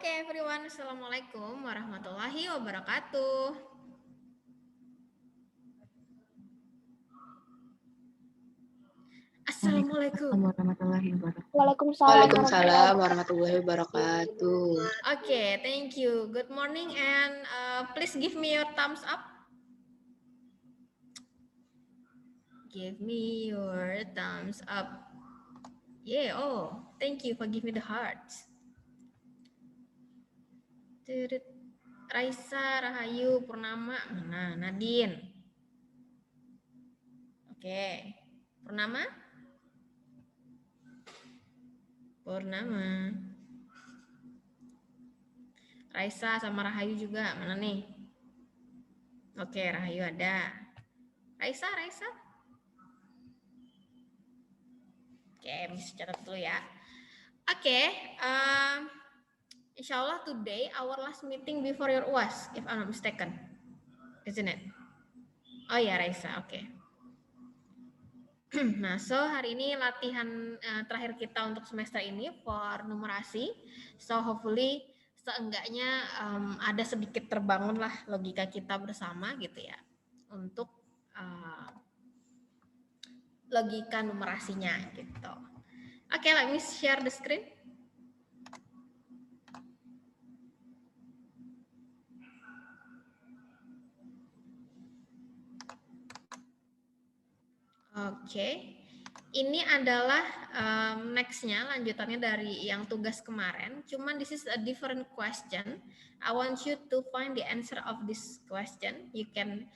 Okay, everyone. Assalamualaikum warahmatullahi wabarakatuh. Assalamualaikum warahmatullahi wabarakatuh. Waalaikumsalam warahmatullahi wabarakatuh. Okay, thank you. Good morning and please give me your thumbs up. Give me your thumbs up. Yeah, oh, thank you for giving me the hearts. Raisa, Rahayu, Purnama, mana? Nadine. Oke, Purnama? Purnama. Raisa sama Rahayu juga, mana nih? Oke, Rahayu ada. Raisa. Oke, Miss catat dulu ya. Oke, Insyaallah today our last meeting before your UAS, if I'm not mistaken, isn't it? Oh ya, Raisa, oke. Nah, so hari ini latihan terakhir kita untuk semester ini for numerasi. So hopefully seenggaknya ada sedikit terbangun lah logika kita bersama gitu ya untuk logika numerasinya gitu. Oke, let me share the screen. Oke, ini adalah next-nya, lanjutannya dari yang tugas kemarin. Cuman this is a different question. I want you to find the answer of this question. You can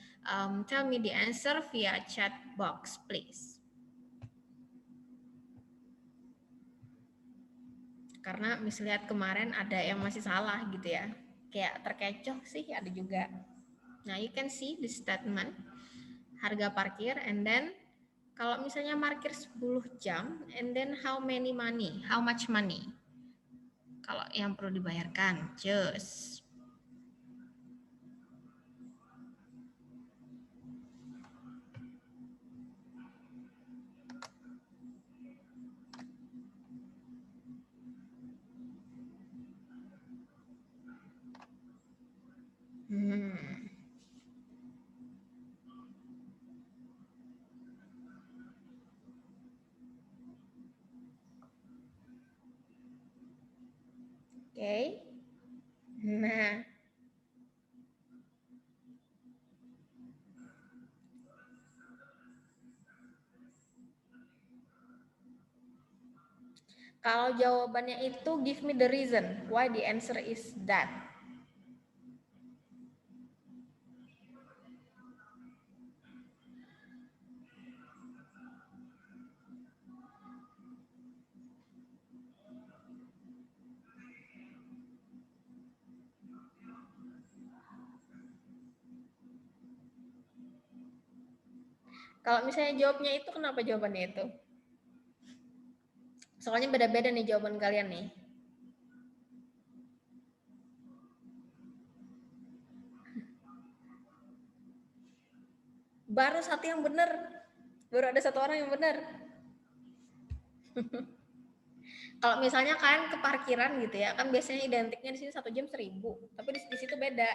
tell me the answer via chat box, please. Karena misalnya lihat kemarin ada yang masih salah gitu ya. Kayak terkecoh sih ada juga. Nah, you can see the statement. Harga parkir and then kalau misalnya parkir 10 jam, and then how many money? How much money? Kalau yang perlu dibayarkan, just. Oke. Nah. Kalau jawabannya itu give me the reason why the answer is that. Kalau misalnya jawabnya itu, kenapa jawabannya itu? Soalnya beda-beda nih jawaban kalian nih. Baru satu yang benar. Baru ada satu orang yang benar. Kalau misalnya kalian ke parkiran gitu ya, kan biasanya identiknya di sini 1 jam 1.000. Tapi di situ beda.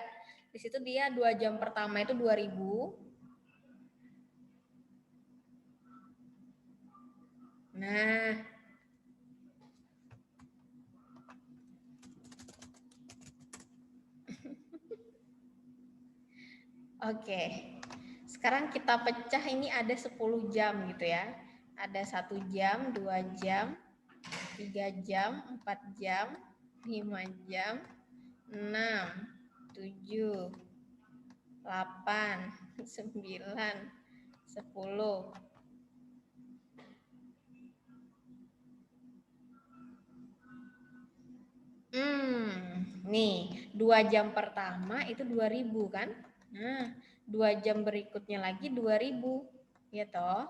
Di situ dia 2 jam pertama itu 2.000. Nah. Oke. Sekarang kita pecah, ini ada 10 jam gitu ya. Ada 1 jam, 2 jam, 3 jam, 4 jam, 5 jam, 6, 7, 8, 9, 10. Nih, 2 jam pertama itu 2.000 kan? Nah, 2 jam berikutnya lagi 2.000, ya toh?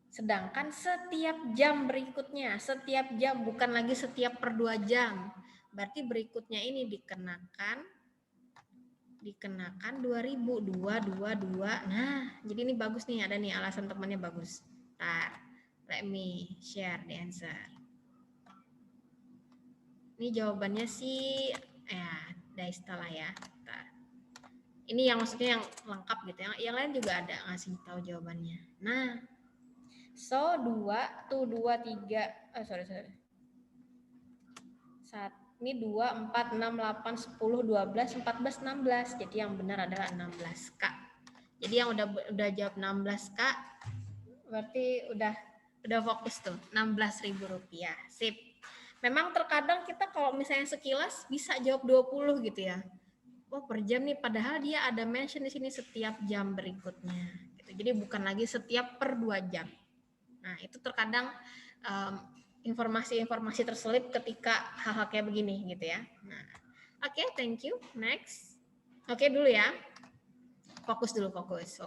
Sedangkan setiap jam berikutnya, setiap jam, bukan lagi setiap per 2 jam. Berarti berikutnya ini dikenakan 2.000, 2. Nah, jadi ini bagus nih, ada nih alasan temannya bagus. Ntar, let me share the answer. Ini jawabannya sih ya Daista lah ya. Bentar. Ini yang maksudnya yang lengkap gitu. Yang lain juga ada ngasih tahu jawabannya. Nah, so 2 tuh 2 3 sorry. Ini 2 4 6 8 10 12 14 16. Jadi yang benar adalah 16 Kak. Jadi yang udah jawab 16 Kak berarti udah fokus tuh 16.000 rupiah. Sip. Memang terkadang kita kalau misalnya sekilas bisa jawab 20 gitu ya. Oh per jam nih, padahal dia ada mention di sini setiap jam berikutnya. Gitu. Jadi bukan lagi setiap per 2 jam. Nah itu terkadang informasi-informasi terselip ketika hal-hal kayak begini gitu ya. Nah, oke, thank you. Next. Oke dulu ya. Fokus dulu, fokus.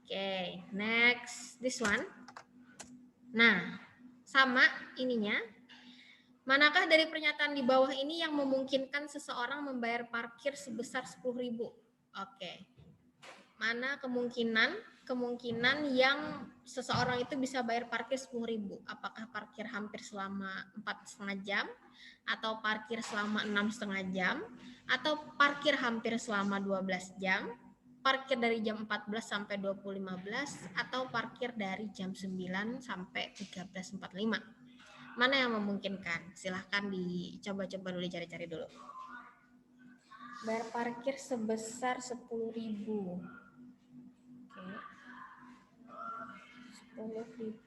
Oke, next. This one. Nah, sama ininya. Manakah dari pernyataan di bawah ini yang memungkinkan seseorang membayar parkir sebesar 10.000? Oke. Mana kemungkinan yang seseorang itu bisa bayar parkir 10.000? Apakah parkir hampir selama 4,5 jam, atau parkir selama 6,5 jam, atau parkir hampir selama 12 jam, parkir dari jam 14 sampai 20.15, atau parkir dari jam 9 sampai 13.45? Mana yang memungkinkan? Silahkan dicoba-coba dulu, cari-cari dulu. Bayar parkir sebesar 10.000. Oke. 10.000.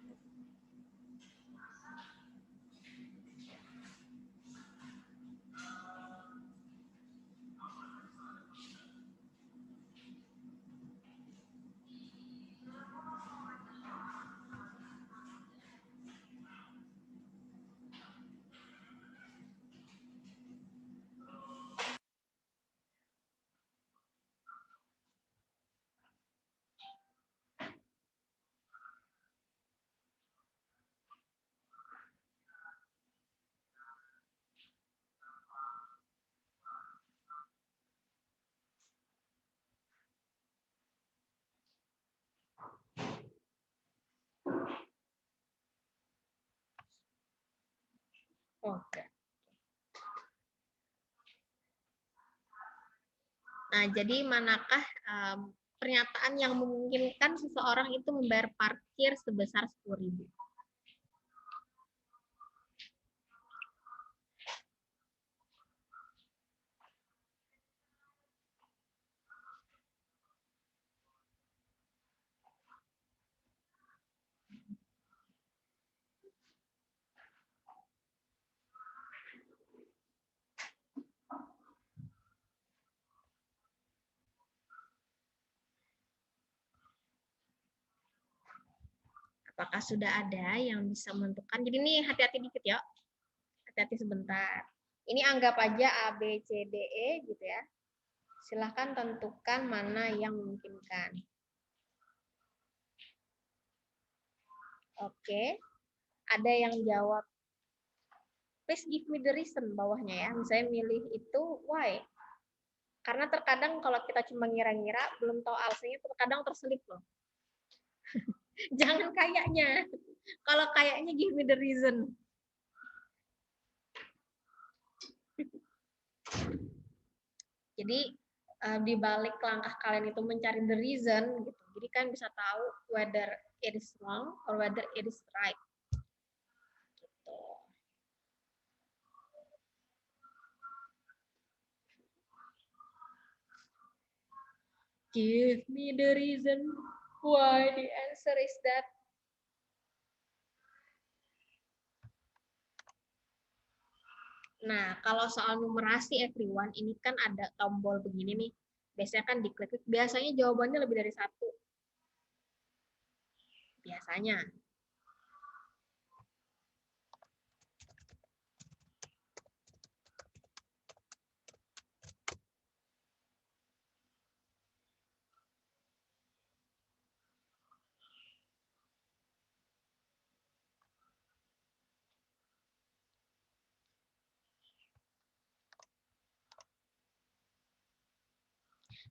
Oke. Nah, jadi manakah pernyataan yang memungkinkan seseorang itu membayar parkir sebesar 10.000? Apakah sudah ada yang bisa menentukan? Jadi ini hati-hati dikit ya. Hati-hati sebentar. Ini anggap aja A, B, C, D, E gitu ya. Silahkan tentukan mana yang memungkinkan. Oke. Ada yang jawab, please give me the reason bawahnya ya. Misalnya milih itu why. Karena terkadang kalau kita cuma ngira-ngira, belum tahu alasannya, terkadang terselip loh. Jangan kayaknya. Kalau kayaknya give me the reason. Jadi di balik langkah kalian itu mencari the reason gitu. Jadi kan bisa tahu whether it is wrong or whether it is right. Gitu. Give me the reason why the answer is that. Nah, kalau soal numerasi everyone, ini kan ada tombol begini nih. Biasanya kan diklik, biasanya jawabannya lebih dari satu. Biasanya.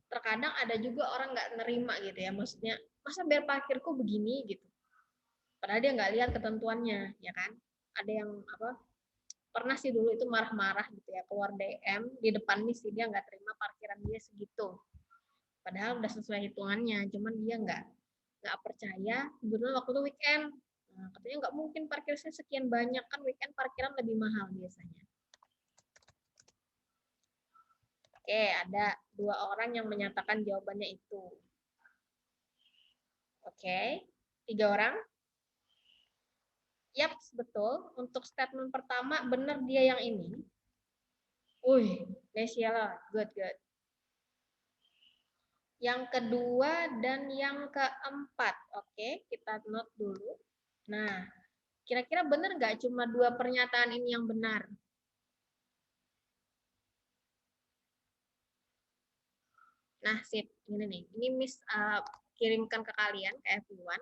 Terkadang ada juga orang nggak nerima gitu ya, maksudnya masa bayar parkirku begini gitu, padahal dia nggak lihat ketentuannya ya kan. Ada yang apa, pernah sih dulu itu marah-marah gitu ya, keluar DM di depan misi, dia nggak terima parkiran dia segitu. Padahal udah sesuai hitungannya, cuman dia nggak percaya. Kebetulan waktu itu weekend, nah, katanya nggak mungkin parkirnya sekian banyak, kan weekend parkiran lebih mahal biasanya. Oke, ada 2 orang yang menyatakan jawabannya itu. Oke, 3 orang. Yap, betul. Untuk statement pertama, benar dia yang ini. Wih, Nesiala, good. Yang kedua dan yang keempat. Oke, kita note dulu. Nah, kira-kira benar nggak cuma 2 pernyataan ini yang benar? Nah, sip. Ini nih. Ini Miss kirimkan ke kalian, ke everyone.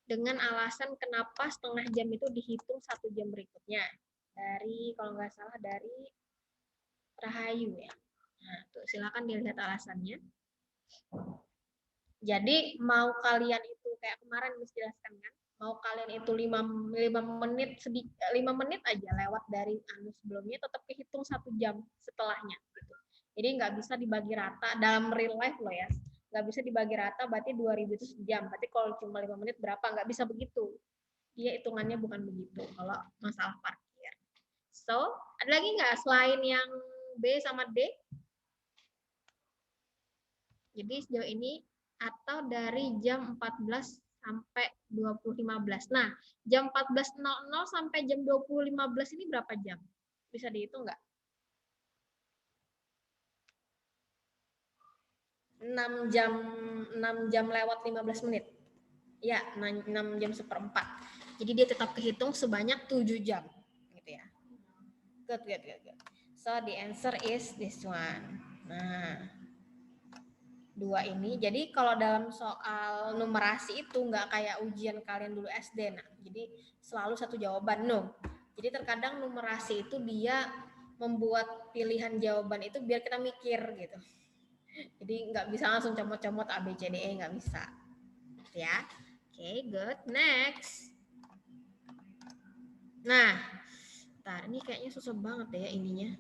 Dengan alasan kenapa setengah jam itu dihitung 1 jam berikutnya. Dari, kalau nggak salah, dari Rahayu ya. Nah, tuh silakan dilihat alasannya. Jadi mau kalian itu kayak kemarin Miss jelaskan kan, mau kalian itu 5 menit 5 menit aja lewat dari anu sebelumnya tetap kehitung 1 jam setelahnya gitu. Jadi nggak bisa dibagi rata dalam real life loh ya. Nggak bisa dibagi rata berarti 2000 itu sejam. Berarti kalau cuma 5 menit berapa? Nggak bisa begitu. Dia hitungannya bukan begitu kalau masalah parkir. So, ada lagi nggak selain yang B sama D? Jadi sejauh ini atau dari jam 14 sampai 20.15. Nah, jam 14.00 sampai jam 20.15 ini berapa jam? Bisa dihitung nggak? 6 jam 6 jam lewat 15 menit. Ya, 6 jam seperempat. Jadi dia tetap kehitung sebanyak 7 jam gitu ya. Good. So the answer is this one. Nah, 2 ini. Jadi kalau dalam soal numerasi itu nggak kayak ujian kalian dulu SD. Nah, jadi selalu satu jawaban. No. Jadi terkadang numerasi itu dia membuat pilihan jawaban itu biar kita mikir gitu. Jadi nggak bisa langsung comot-comot A, B, C, D, E, nggak bisa. Ya. Oke, good. Next. Nah, ntar ini kayaknya susah banget ya ininya.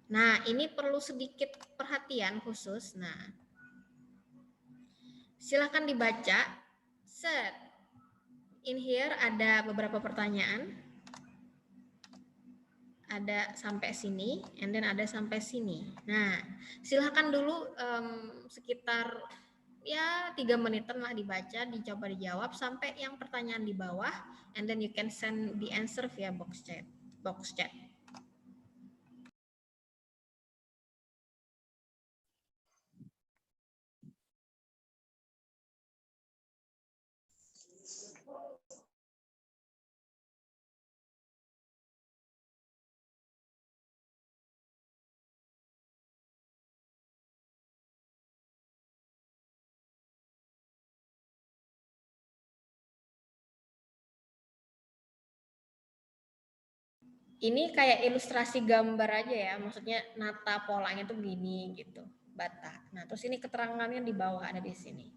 Nah, ini perlu sedikit perhatian khusus. Nah, silahkan dibaca. Set. In here ada beberapa pertanyaan. Ada sampai sini, and then ada sampai sini. Nah, silahkan dulu sekitar ya 3 menitan lah dibaca, dicoba dijawab sampai yang pertanyaan di bawah, and then you can send the answer via box chat. Ini kayak ilustrasi gambar aja ya, maksudnya nata polanya tuh begini gitu, bata. Nah, terus ini keterangannya di bawah ada di sini.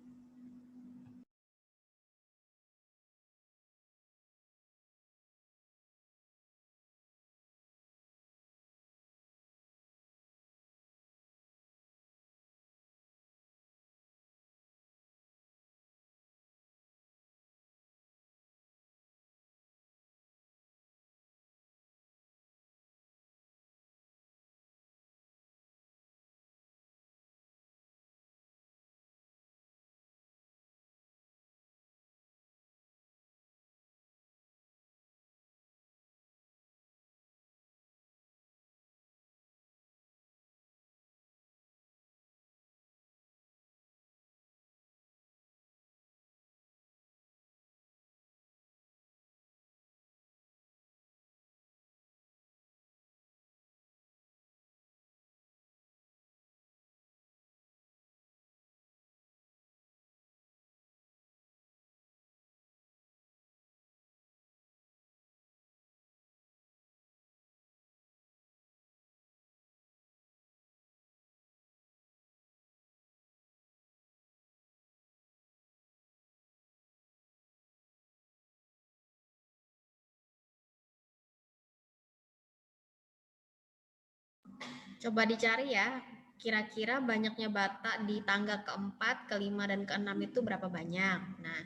Coba dicari ya, kira-kira banyaknya bata di tangga keempat, kelima, dan keenam itu berapa banyak. Nah,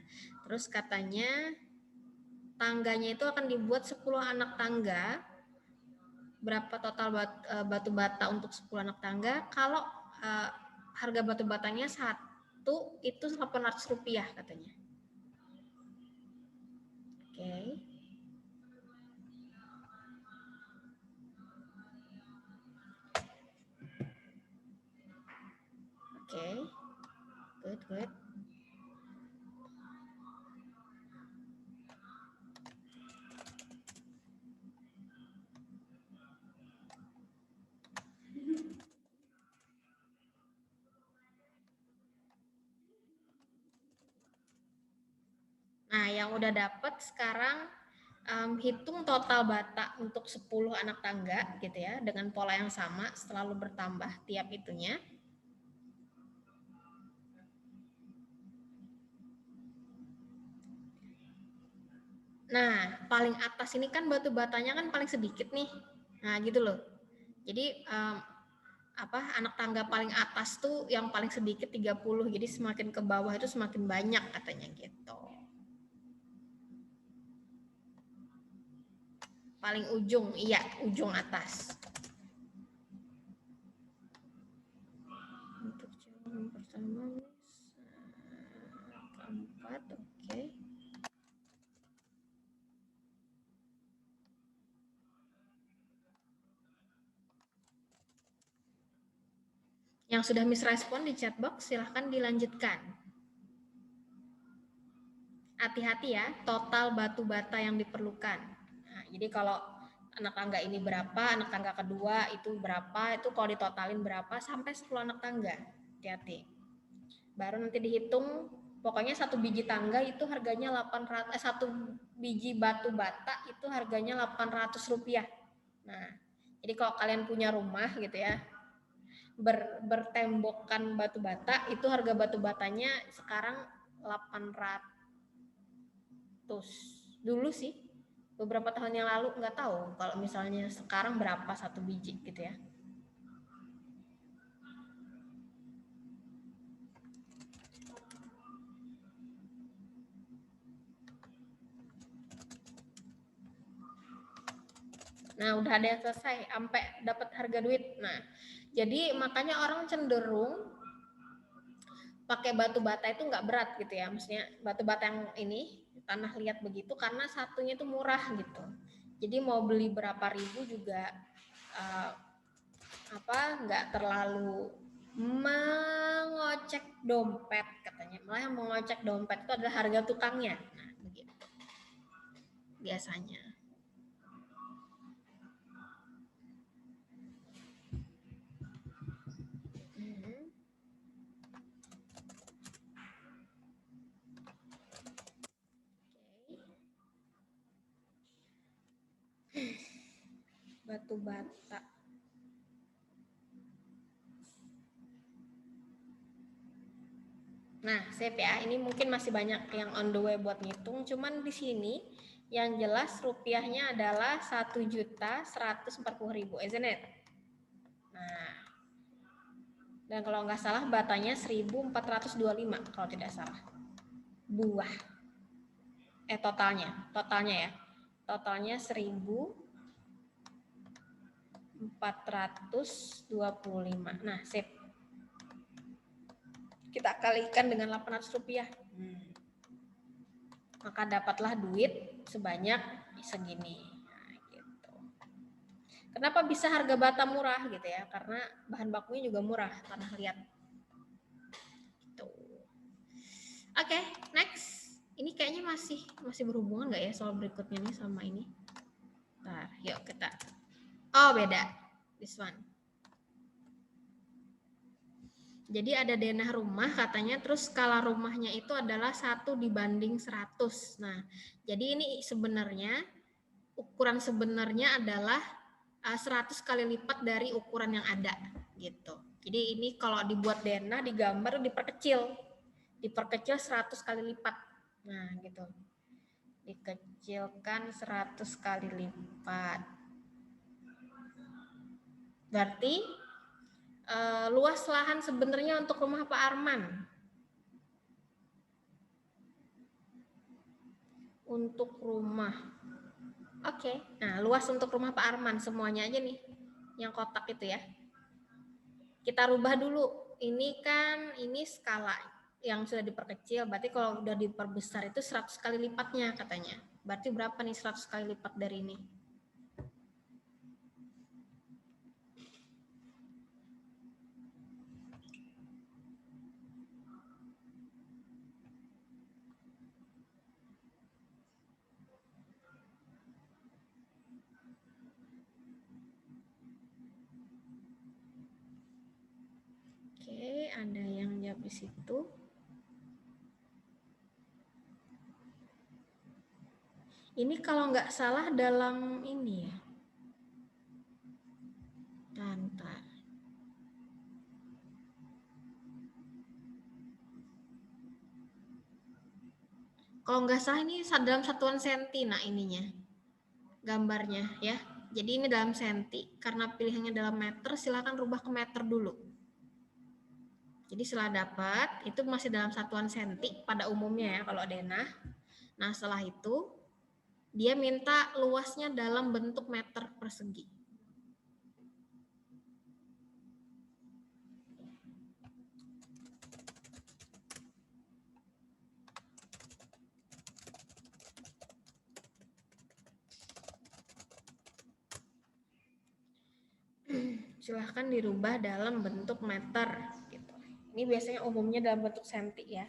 terus katanya tangganya itu akan dibuat 10 anak tangga. Berapa total batu bata untuk 10 anak tangga? Kalau harga batu batanya satu itu Rp800 katanya. Oke. Oke. Good. Nah, yang udah dapet sekarang hitung total bata untuk 10 anak tangga gitu ya, dengan pola yang sama selalu bertambah tiap itunya. Nah, paling atas ini kan batu batanya kan paling sedikit nih. Nah, gitu loh. Jadi anak tangga paling atas tuh yang paling sedikit 30. Jadi semakin ke bawah itu semakin banyak katanya gitu. Paling ujung, iya, ujung atas. Untuk jawaban pertama, keempat, oke. Yang sudah misrespon di chat box, silahkan dilanjutkan. Hati-hati ya, total batu bata yang diperlukan. Nah, jadi kalau anak tangga ini berapa, anak tangga kedua itu berapa, itu kalau ditotalin berapa, sampai 10 anak tangga. Hati-hati. Baru nanti dihitung, pokoknya satu biji tangga itu harganya 800, satu biji batu bata itu harganya Rp800. Nah, jadi kalau kalian punya rumah gitu ya, bertembokkan batu bata, itu harga batu batanya sekarang 800. Dulu sih, beberapa tahun yang lalu, nggak tahu kalau misalnya sekarang berapa satu biji gitu ya. Nah, udah ada yang selesai, sampai dapat harga duit. Nah, jadi makanya orang cenderung pakai batu bata itu nggak berat gitu ya. Maksudnya batu bata yang ini, tanah liat begitu, karena satunya itu murah gitu. Jadi mau beli berapa ribu juga nggak terlalu mengocek dompet katanya. Malah yang mengocek dompet itu adalah harga tukangnya. Nah, begitu. Biasanya. Batu bata. Nah, sip ya. Ini mungkin masih banyak yang on the way buat ngitung. Cuman di sini yang jelas rupiahnya adalah 1.140.000, isn't it? Nah, dan kalau nggak salah batanya 1.425 kalau tidak salah. Buah. Totalnya ya. Totalnya 1.425. Nah, sip. Kita kalikan dengan Rp800. Maka dapatlah duit sebanyak segini. Nah, gitu. Kenapa bisa harga bata murah gitu ya? Karena bahan bakunya juga murah, tanah liat. Gitu. Oke, next. Ini kayaknya masih berhubungan nggak ya soal berikutnya nih sama ini? Ntar, yuk kita. Oh, beda. This one. Jadi ada denah rumah katanya, terus skala rumahnya itu adalah 1:100. Nah, jadi ini sebenarnya ukuran sebenarnya adalah 100 kali lipat dari ukuran yang ada gitu. Jadi ini kalau dibuat denah, digambar, diperkecil 100 kali lipat. Nah, gitu. Dikecilkan 100 kali lipat. Berarti Luas lahan sebenarnya untuk rumah Pak Arman. Untuk rumah. Oke. Nah, luas untuk rumah Pak Arman semuanya aja nih. Yang kotak itu ya. Kita rubah dulu. Ini kan ini skala yang sudah diperkecil. Berarti kalau udah diperbesar itu 100 kali lipatnya katanya. Berarti berapa nih 100 kali lipat dari ini? Oke, ada yang jawab di situ. Ini kalau nggak salah dalam ini ya. Bentar. Kalau nggak salah ini dalam satuan senti, nah ininya gambarnya ya. Jadi ini dalam senti, karena pilihannya dalam meter, silakan rubah ke meter dulu. Jadi setelah dapat, itu masih dalam satuan senti pada umumnya ya kalau denah. Nah setelah itu, dia minta luasnya dalam bentuk meter persegi. Silahkan dirubah dalam bentuk meter gitu. Ini biasanya umumnya dalam bentuk senti ya.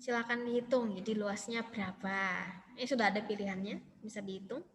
Silakan dihitung, jadi luasnya berapa. Ini sudah ada pilihannya, bisa dihitung.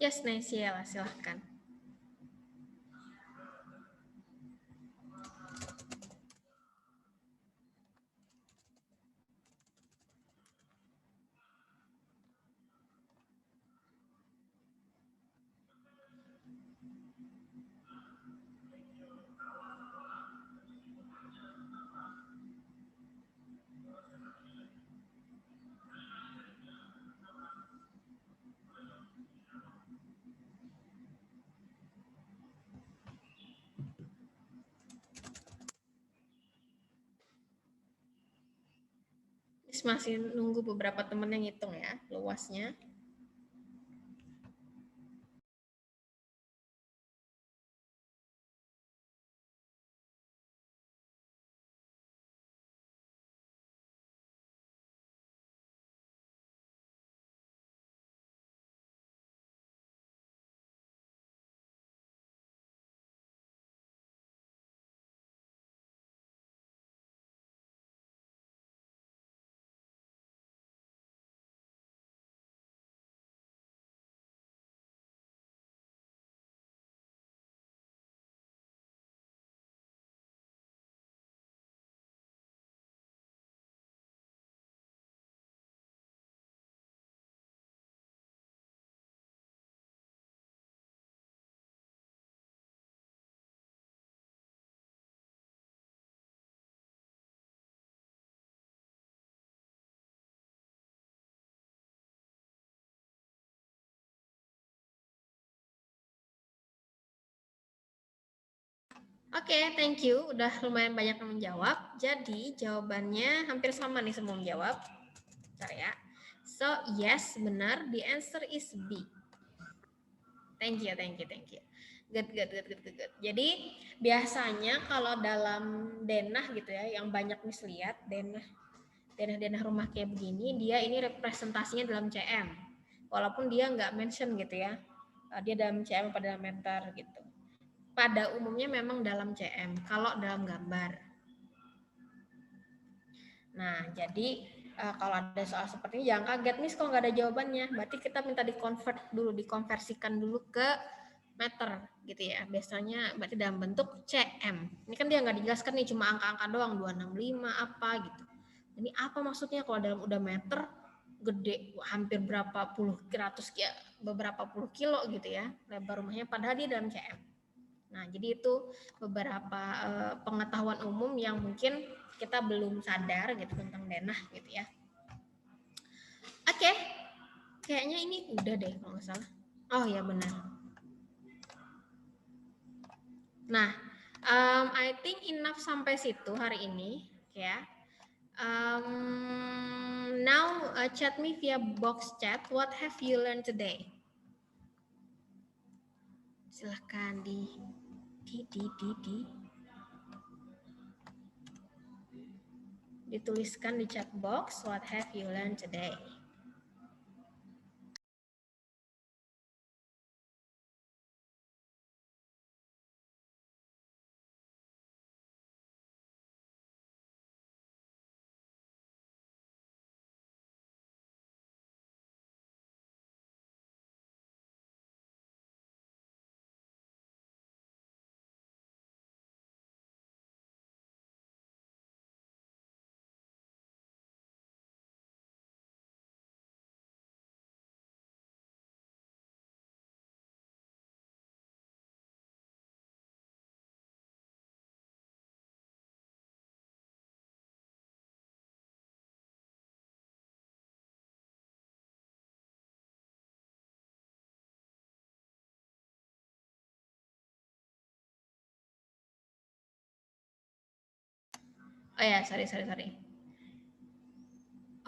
Yes, Naisiela, silahkan. Masih nunggu beberapa temen yang ngitung ya, luasnya. Oke, thank you. Udah lumayan banyak yang menjawab. Jadi jawabannya hampir sama nih semua menjawab. Bentar ya. So, yes, benar. The answer is B. Thank you. Good. Jadi biasanya kalau dalam denah gitu ya, yang banyak lihat denah rumah kayak begini, dia ini representasinya dalam CM. Walaupun dia nggak mention gitu ya, dia dalam CM pada dalam meter gitu. Pada umumnya memang dalam CM, kalau dalam gambar. Nah, jadi kalau ada soal seperti ini jangan kaget nih kok nggak ada jawabannya. Berarti kita minta dikonversikan dulu ke meter gitu ya. Biasanya berarti dalam bentuk CM. Ini kan dia nggak dijelaskan nih, cuma angka-angka doang 265 apa gitu. Ini apa maksudnya kalau dalam udah meter gede, hampir berapa puluh ratus ya, beberapa puluh kilo gitu ya lebar rumahnya, padahal dia dalam CM. Nah, jadi itu beberapa pengetahuan umum yang mungkin kita belum sadar gitu tentang denah gitu ya. Oke, kayaknya ini udah deh kalau nggak salah. Oh ya benar. Nah, I think enough sampai situ hari ini ya. Now chat me via box chat. What have you learned today? Silahkan dituliskan di chat box. What have you learned today? Oh ya, sorry.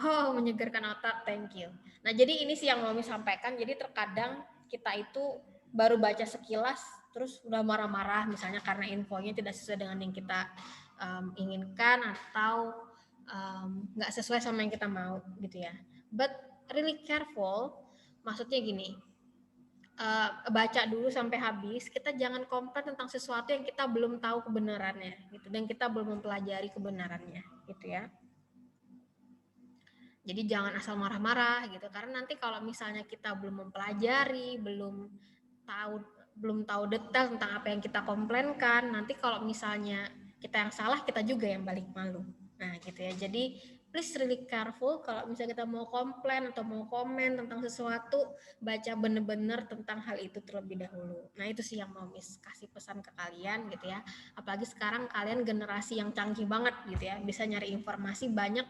Oh, menyegarkan otak, thank you. Nah, jadi ini sih yang mau sampaikan. Jadi terkadang kita itu baru baca sekilas, terus udah marah-marah, misalnya karena infonya tidak sesuai dengan yang kita inginkan atau nggak sesuai sama yang kita mau, gitu ya. But really careful, maksudnya gini, baca dulu sampai habis. Kita jangan komplain tentang sesuatu yang kita belum tahu kebenarannya, gitu, dan kita belum mempelajari kebenarannya, gitu ya. Jadi jangan asal marah-marah gitu, karena nanti kalau misalnya kita belum mempelajari, belum tahu detail tentang apa yang kita komplainkan, nanti kalau misalnya kita yang salah, kita juga yang balik malu. Nah, gitu ya. Jadi please really careful kalau misalnya kita mau komplain atau mau komen tentang sesuatu, baca bener-bener tentang hal itu terlebih dahulu. Nah, itu sih yang mau Miss kasih pesan ke kalian gitu ya. Apalagi sekarang kalian generasi yang canggih banget gitu ya, bisa nyari informasi banyak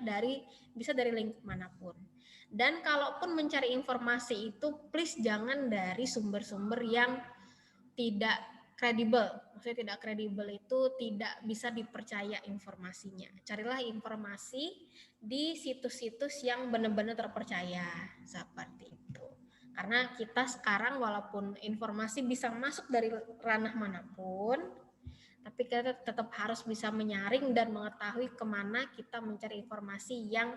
bisa dari lingkup manapun. Dan kalaupun mencari informasi itu, please jangan dari sumber-sumber yang tidak kredibel. Maksudnya tidak kredibel itu tidak bisa dipercaya informasinya. Carilah informasi di situs-situs yang benar-benar terpercaya, seperti itu. Karena kita sekarang walaupun informasi bisa masuk dari ranah manapun, tapi kita tetap harus bisa menyaring dan mengetahui kemana kita mencari informasi yang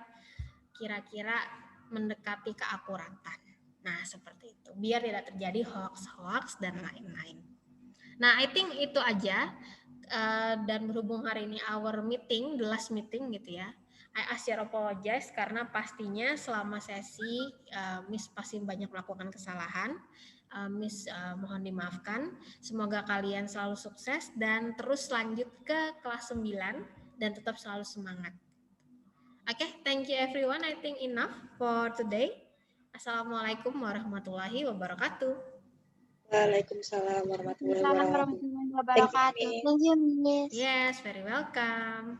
kira-kira mendekati keakuratan. Nah, seperti itu. Biar tidak terjadi hoax dan lain-lain. Nah, I think itu aja. Dan berhubung hari ini our meeting, the last meeting gitu ya. I ask your apologize karena pastinya selama sesi Miss pasti banyak melakukan kesalahan. Miss mohon dimaafkan. Semoga kalian selalu sukses dan terus lanjut ke kelas 9 dan tetap selalu semangat. Okay, thank you everyone. I think enough for today. Assalamualaikum warahmatullahi wabarakatuh. Waalaikumsalam warahmatullahi wabarakatuh. Thank you, Miss. Yes, very welcome.